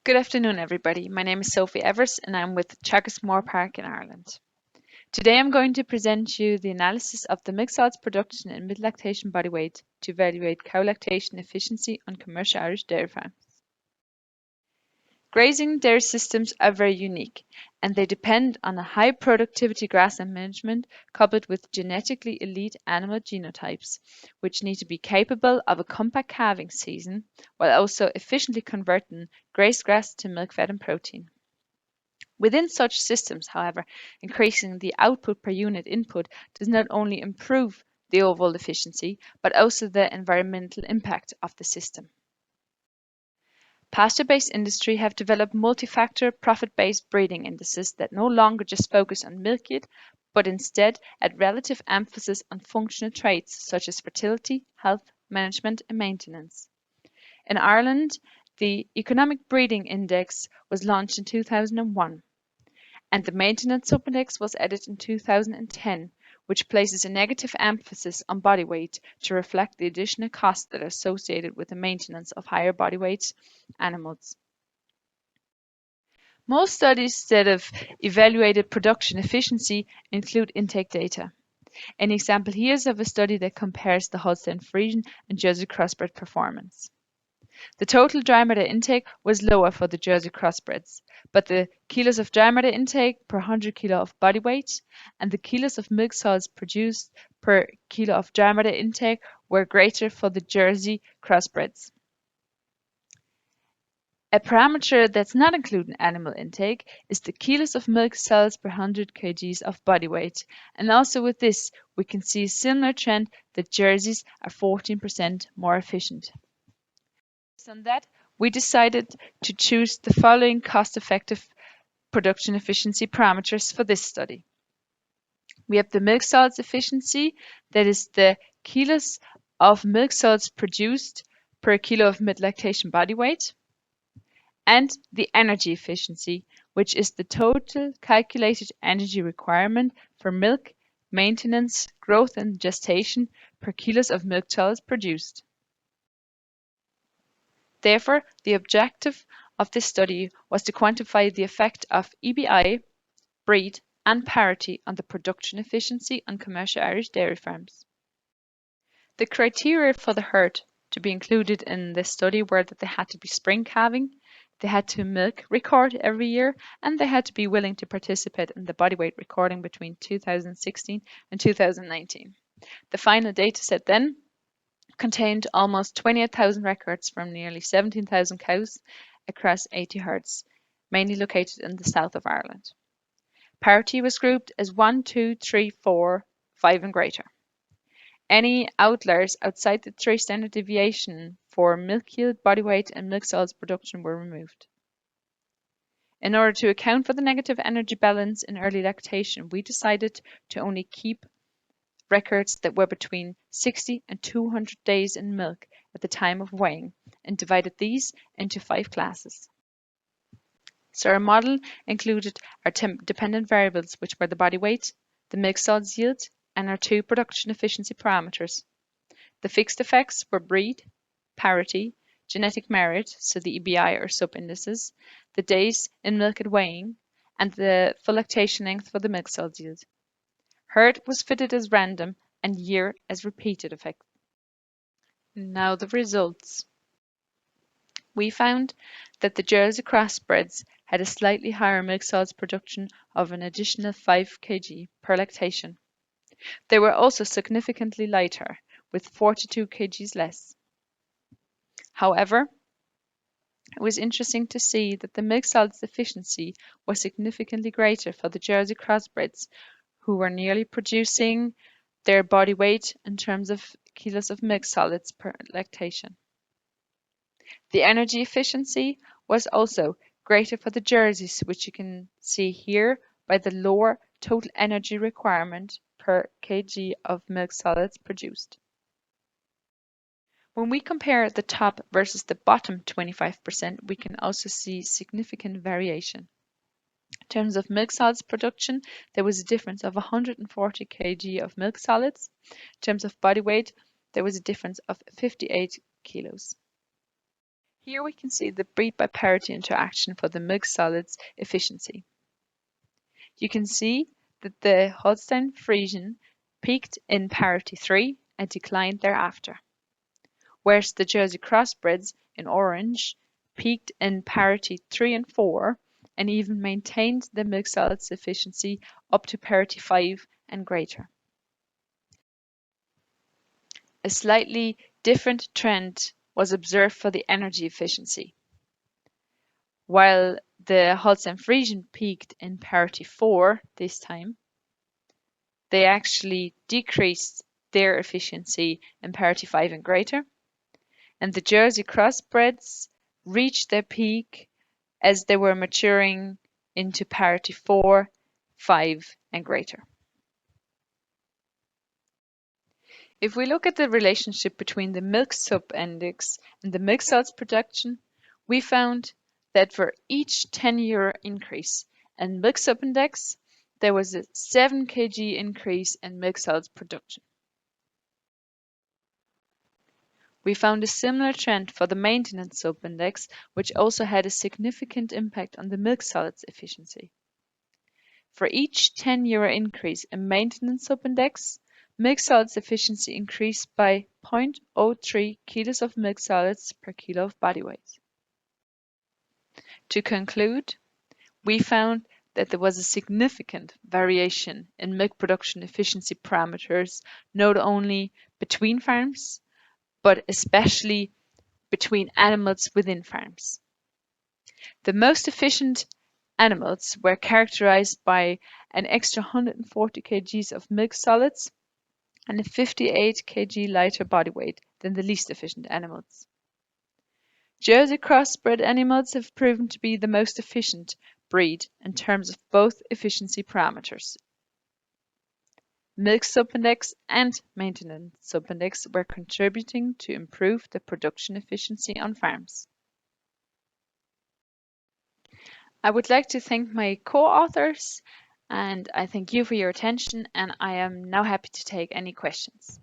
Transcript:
Good afternoon, everybody. My name is Sophie Evers and I'm with Chagas Moore Park in Ireland. Today I'm going to present you the analysis of the milk solids production in mid-lactation body weight to evaluate cow lactation efficiency on commercial Irish dairy farms. Grazing dairy systems are very unique and they depend on a high productivity grassland management coupled with genetically elite animal genotypes, which need to be capable of a compact calving season while also efficiently converting grazed grass to milk fat and protein. Within such systems, however, increasing the output per unit input does not only improve the overall efficiency, but also the environmental impact of the system. Pasture-based industry have developed multi-factor profit-based breeding indices that no longer just focus on milk yield, but instead add relative emphasis on functional traits such as fertility, health, management and maintenance. In Ireland, the Economic Breeding Index was launched in 2001, and the Maintenance Subindex was added in 2010, which places a negative emphasis on body weight to reflect the additional costs that are associated with the maintenance of higher body weight animals. Most studies that have evaluated production efficiency include intake data. An example here is of a study that compares the Holstein Friesian and Jersey crossbred performance. The total dry matter intake was lower for the Jersey crossbreds, but the kilos of dry matter intake per 100 kilo of body weight and the kilos of milk solids produced per kilo of dry matter intake were greater for the Jersey crossbreds. A parameter that's not included in animal intake is the kilos of milk solids per 100 kgs of body weight, and also with this we can see a similar trend that Jerseys are 14% more efficient. Based on that, we decided to choose the following cost-effective production efficiency parameters for this study. We have the milk solids efficiency, that is the kilos of milk solids produced per kilo of mid-lactation body weight, and the energy efficiency, which is the total calculated energy requirement for milk, maintenance, growth and gestation per kilos of milk solids produced. Therefore, the objective of this study was to quantify the effect of EBI, breed, and parity on the production efficiency on commercial Irish dairy farms. The criteria for the herd to be included in this study were that they had to be spring calving, they had to milk record every year, and they had to be willing to participate in the body weight recording between 2016 and 2019. The final data set then contained almost 28,000 records from nearly 17,000 cows across 80 herds, mainly located in the south of Ireland. Parity was grouped as 1, 2, 3, 4, 5 and greater. Any outliers outside the 3 standard deviation for milk yield, body weight and milk solids production were removed. In order to account for the negative energy balance in early lactation, we decided to only keep records that were between 60 and 200 days in milk at the time of weighing and divided these into 5 classes. So our model included our dependent variables, which were the body weight, the milk solids yield, and our 2 production efficiency parameters. The fixed effects were breed, parity, genetic merit, so the EBI or sub-indices, the days in milk at weighing, and the full lactation length for the milk solids yield. Herd was fitted as random and year as repeated effect. Now the results. We found that the Jersey crossbreds had a slightly higher milk solids production of an additional 5 kg per lactation. They were also significantly lighter, with 42 kgs less. However, it was interesting to see that the milk solids efficiency was significantly greater for the Jersey crossbreds, who were nearly producing their body weight in terms of kilos of milk solids per lactation. The energy efficiency was also greater for the Jerseys, which you can see here by the lower total energy requirement per kg of milk solids produced. When we compare the top versus the bottom 25%, we can also see significant variation. In terms of milk solids production, there was a difference of 140 kg of milk solids. In terms of body weight, there was a difference of 58 kilos. Here we can see the breed by parity interaction for the milk solids efficiency. You can see that the Holstein Friesian peaked in parity 3 and declined thereafter, whereas the Jersey crossbreds in orange peaked in parity 3 and 4 and even maintained the milk solids efficiency up to parity 5 and greater. A slightly different trend was observed for the energy efficiency. While the Holstein Friesian peaked in parity 4 this time, they actually decreased their efficiency in parity 5 and greater, and the Jersey crossbreds reached their peak as they were maturing into parity 4, 5 and greater. If we look at the relationship between the milk sup index and the milk solids production, we found that for each 10-year increase in milk sup index, there was a 7 kg increase in milk solids production. We found a similar trend for the maintenance sup index, which also had a significant impact on the milk solids efficiency. For each 10-year increase in maintenance sup index, milk solids efficiency increased by 0.03 kilos of milk solids per kilo of body weight. To conclude, we found that there was a significant variation in milk production efficiency parameters, not only between farms, but especially between animals within farms. The most efficient animals were characterized by an extra 140 kgs of milk solids and a 58 kg lighter body weight than the least efficient animals. Jersey crossbred animals have proven to be the most efficient breed in terms of both efficiency parameters. Milk subindex and maintenance subindex were contributing to improve the production efficiency on farms. I would like to thank my co-authors, and I thank you for your attention, and I am now happy to take any questions.